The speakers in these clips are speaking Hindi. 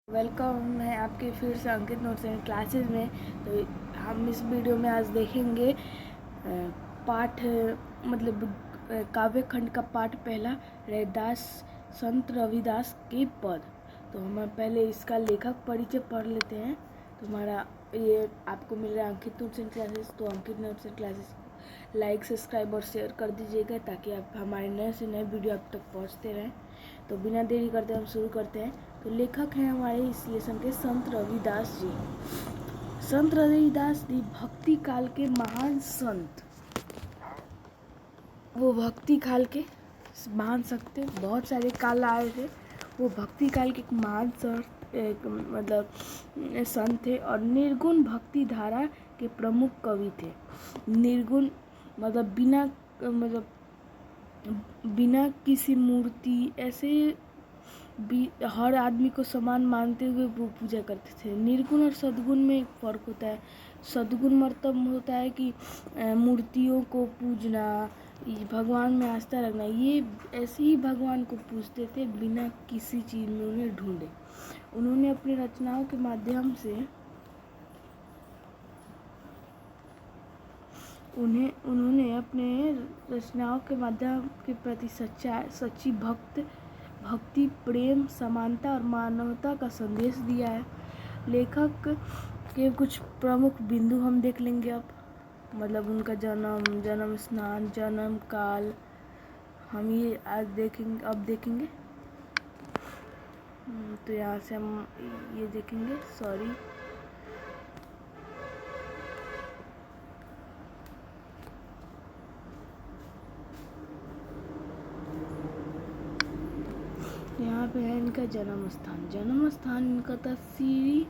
वेलकम है आपके फिर से अंकित नोट्स एंड क्लासेस में। तो हम इस वीडियो में आज देखेंगे पाठ मतलब काव्य खंड का पाठ पहला, रैदास संत रविदास के पद। तो हम पहले इसका लेखक परिचय पढ़ लेते हैं। तो हमारा ये आपको मिल रहा है अंकित नोट्स एंड क्लासेस। तो Ankit notes and classes like, subscribe और शेयर कर दीजिएगा ताकि आप हमारे नए से नए वीडियो आप तक पहुंचते रहें। तो बिना देरी करते हम शुरू करते हैं। तो लेखक हैं हमारे इस लेसन के संत रविदास जी। संत रविदास जी भक्ति काल के महान संत। वो भक्ति काल के महान संत थे, बहुत सारे काल आए थे। वो भक्ति काल के महान संत थे और निर्गुण भक्ति धारा के प्रमुख कवि थे। निर्गुण मतलब बिना किसी मूर्ति ऐसे भी हर आदमी को समान मानते हुए वो पूजा करते थे। निर्गुण और सद्गुण में एक फ़र्क होता है। सद्गुण मतलब होता है कि मूर्तियों को पूजना, भगवान में आस्था रखना। ये ऐसे ही भगवान को पूजते थे बिना किसी चीज़ में उन्हें ढूंढे। उन्होंने अपनी रचनाओं के माध्यम से उन्होंने अपने रचनाओं के माध्यम के प्रति सच्ची भक्ति, प्रेम, समानता और मानवता का संदेश दिया है। लेखक के कुछ प्रमुख बिंदु हम देख लेंगे अब, मतलब उनका जन्म स्थान, जन्म काल हम ये आज देखेंगे। तो यहाँ से हम ये देखेंगे। यहाँ पे है इनका जन्म स्थान इनका था श्री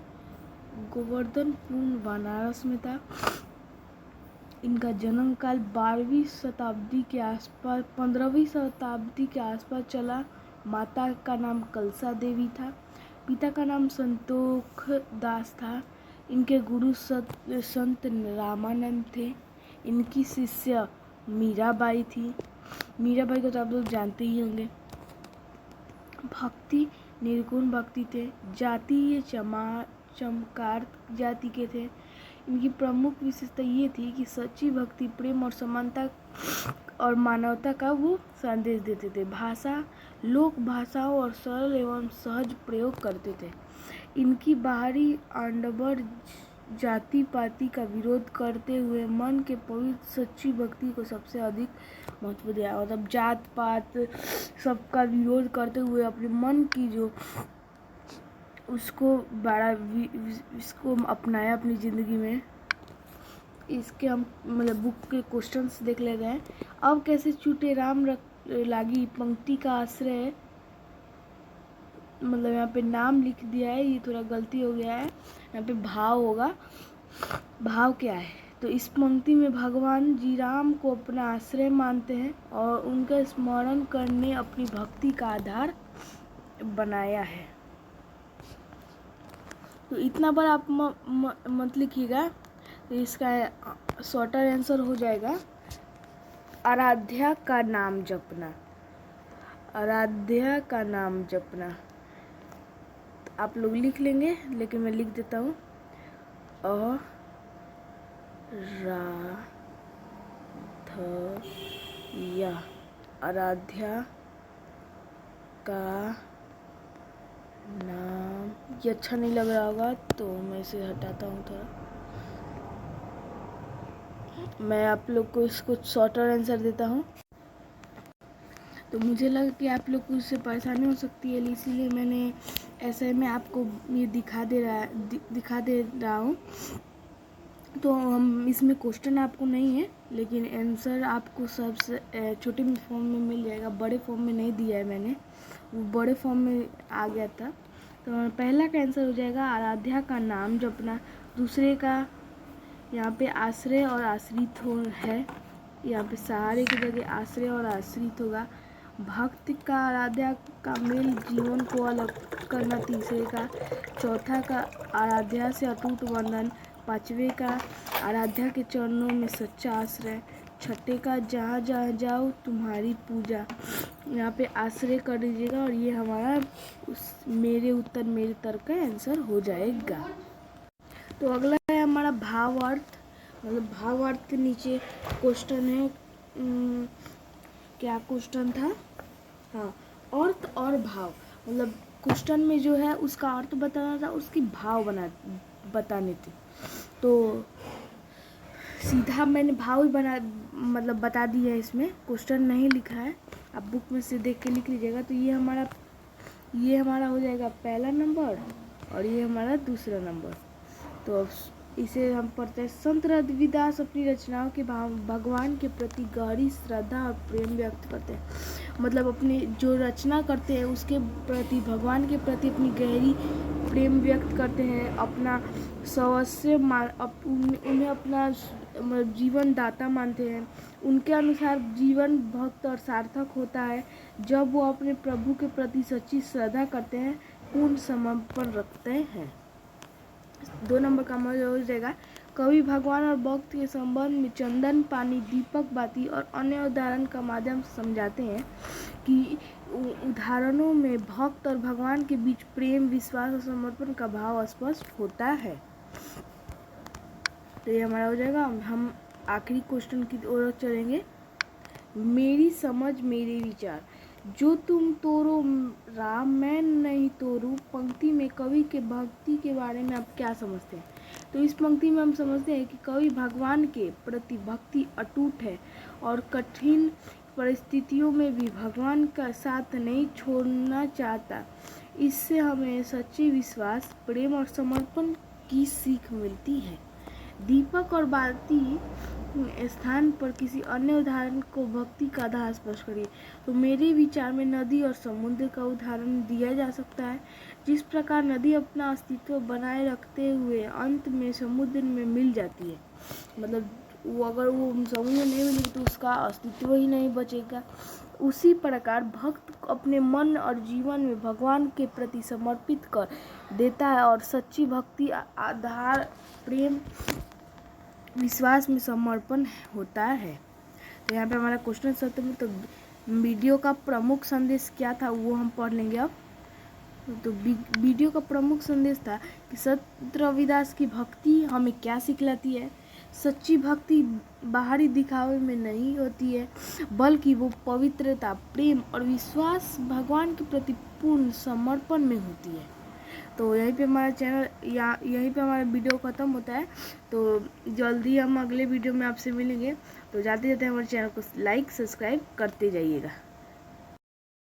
गोवर्धनपुर बनारस में था। इनका जन्म काल 12वीं शताब्दी के आसपास 15वीं शताब्दी के आसपास चला। माता का नाम कलसा देवी था। पिता का नाम संतोख दास था। इनके गुरु संत रामानंद थे। इनकी शिष्य मीराबाई थी। मीराबाई को तो आप लोग जानते ही होंगे। भक्ति निर्गुण भक्ति थे। जाति ये चमकार जाति के थे। इनकी प्रमुख विशेषता ये थी कि सच्ची भक्ति, प्रेम और समानता और मानवता का वो संदेश देते थे। भाषा लोक भाषाओं और सरल एवं सहज प्रयोग करते थे। इनकी बाहरी आडंबर जाति पाति का विरोध करते हुए मन के पवित्र सच्ची भक्ति को सबसे अधिक महत्व दिया। मतलब जात पात सबका विरोध करते हुए अपने मन की जो इसको अपनाया अपनी ज़िंदगी में। इसके हम मतलब बुक के क्वेश्चंस देख लेते हैं। अब कैसे छूटे राम लागी पंक्ति का आश्रय, मतलब यहाँ पे नाम लिख दिया है, ये थोड़ा गलती हो गया है। यहाँ पे भाव होगा। भाव क्या है? तो इस पंक्ति में भगवान जी राम को अपना आश्रय मानते हैं और उनका स्मरण करने अपनी भक्ति का आधार बनाया है। तो इतना बार आप मत लिखिएगा। तो इसका शॉर्टर आंसर हो जाएगा आराध्या का नाम जपना। आराध्या का नाम जपना आप लोग लिख लेंगे, लेकिन मैं लिख देता हूँ। आराध्या का नाम। ये अच्छा नहीं लग रहा होगा तो मैं इसे हटाता हूँ थोड़ा। मैं आप लोग को इसको शॉर्टर आंसर देता हूँ। तो मुझे लगा कि आप लोग को इससे परेशानी हो सकती है, इसीलिए मैंने ऐसे में आपको ये दिखा दे रहा हूँ। तो हम इसमें क्वेश्चन आपको नहीं है, लेकिन आंसर आपको सबसे छोटे फॉर्म में मिल जाएगा। बड़े फॉर्म में नहीं दिया है मैंने, वो बड़े फॉर्म में आ गया था। तो पहला का आंसर हो जाएगा आराध्या का नाम जपना। दूसरे का यहाँ पे आश्रय और आश्रित है। यहाँ पे सहारे की जगह आश्रय और आश्रित होगा। भक्त का आराध्या का मेल जीवन को अलग करना। तीसरे का। चौथा का आराध्या से अटूट बंधन। पांचवे का आराध्या के चरणों में सच्चा आश्रय। छठे का जहाँ जहाँ जाओ तुम्हारी पूजा। यहाँ पे आश्रय कर दीजिएगा और ये हमारा मेरे तर्क का आंसर हो जाएगा। तो अगला है हमारा भावार्थ, मतलब भावार्थ के नीचे क्वेश्चन है, क्या क्वेश्चन था, हाँ, अर्थ और भाव, मतलब क्वेश्चन में जो है उसका अर्थ बताना था, उसकी भाव बताने थे। तो सीधा मैंने भाव ही मतलब बता दिया है, इसमें क्वेश्चन नहीं लिखा है, आप बुक में से देख के लिख लीजिएगा। तो ये हमारा हो जाएगा पहला नंबर और ये हमारा दूसरा नंबर। तो इसे हम पढ़ते हैं। संत रविदास अपनी रचनाओं के भगवान के प्रति गहरी श्रद्धा और प्रेम व्यक्त करते हैं, मतलब अपनी जो रचना करते हैं उसके प्रति, भगवान के प्रति अपनी गहरी प्रेम व्यक्त करते हैं, अपना सर्वस्व उन्हें अपना जीवन दाता मानते हैं। उनके अनुसार जीवन भक्त और सार्थक होता है जब वो अपने प्रभु के प्रति सच्ची श्रद्धा करते हैं, पूर्ण समर्पण रखते हैं। 2 नंबर का मजा हो जाएगा। कवि भगवान और भक्त के संबंध में चंदन, पानी, दीपक बाती और अन्य उदाहरण का माध्यम से समझाते हैं कि उदाहरणों में भक्त और भगवान के बीच प्रेम, विश्वास और समर्पण का भाव स्पष्ट होता है। तो ये हमारा हो जाएगा। हम आखिरी क्वेश्चन की ओर चलेंगे। मेरी समझ मेरे विचार, जो तुम तोरो राम मैं नहीं तोरू, पंक्ति में कवि के भक्ति के बारे में आप क्या समझते हैं? तो इस पंक्ति में हम समझते हैं कि कवि भगवान के प्रति भक्ति अटूट है और कठिन परिस्थितियों में भी भगवान का साथ नहीं छोड़ना चाहता। इससे हमें सच्चे विश्वास, प्रेम और समर्पण की सीख मिलती है। दीपक और बाती स्थान पर किसी अन्य उदाहरण को भक्ति का आधार स्पष्ट करिए। तो मेरे विचार में नदी और समुद्र का उदाहरण दिया जा सकता है। जिस प्रकार नदी अपना अस्तित्व बनाए रखते हुए अंत में समुद्र में मिल जाती है, मतलब वो अगर वो समुद्र नहीं मिलेगी तो उसका अस्तित्व ही नहीं बचेगा। उसी प्रकार भक्त अपने मन और जीवन में भगवान के प्रति समर्पित कर देता है और सच्ची भक्ति आधार प्रेम, विश्वास में समर्पण होता है। तो यहाँ पे हमारा क्वेश्चन सत्र में तो वीडियो का प्रमुख संदेश क्या था वो हम पढ़ लेंगे अब। तो वीडियो का प्रमुख संदेश था कि संत रविदास की भक्ति हमें क्या सिखलाती है। सच्ची भक्ति बाहरी दिखावे में नहीं होती है, बल्कि वो पवित्रता, प्रेम और विश्वास भगवान के प्रति पूर्ण समर्पण में होती है। तो यहीं पे हमारा चैनल यहीं पे हमारा वीडियो ख़त्म होता है। तो जल्दी हम अगले वीडियो में आपसे मिलेंगे। तो जाते जाते हमारे चैनल को लाइक, सब्सक्राइब करते जाइएगा।